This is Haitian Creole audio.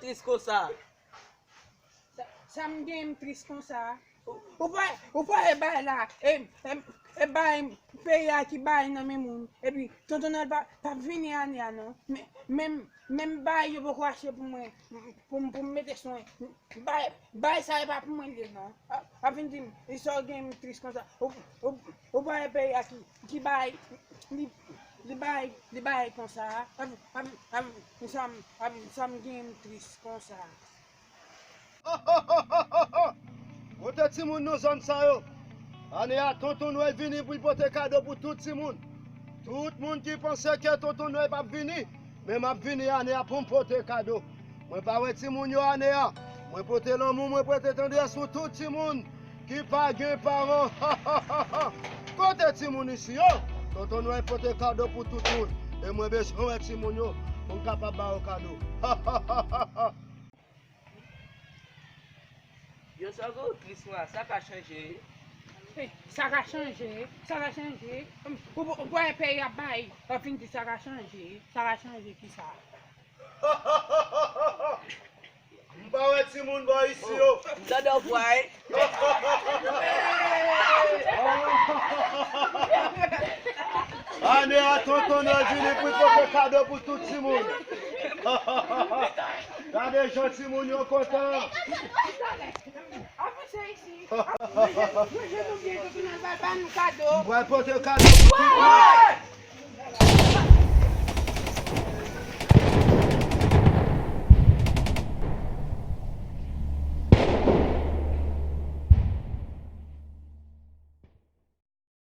triste comme ça. Ça me gagne triste comme ça. Ou pas e là e bay pays qui bay dans mes moun et puis tonton Noël pas venir année non même bay yo pas acheter pour moi pour me mettre soin bay ça pas pour moi non a fin dire il sort game triste comme ça ou pas e pays qui bay li bay comme ça ça me gagne triste comme ça. Kote ti moun nou zon sa yo. Ane a tonton Noël vini pour porter cadeau pour tout ti moun. Tout moun qui pense que tonton Noël pas vini, mais m'a vini ane a pour porter cadeau. Moi pas wè ti moun yo ane a. Moi porter l'amour, moi porter tendresse sur tout ti moun qui pas gen parents. Kote ti moun ici yo. Tonton Noël porter cadeau pour tout moun. Et moi besoin ti moun yo pour capable ba cadeau. Yo ça go triste moi, ça a changé. Ça a changé. Ou pas payer à bail, à fin de ça a changé qui ça. M'pa wè ti moun boy ici yo. Dada boy. Ane a tonton Noël vini pour porter cadeau pour tout ti moun. Regardez gentil moun yo content. Avancez ici. Je nous dis que tu n'as pas nous cadeau. M'pa porter cadeau pour tout moun.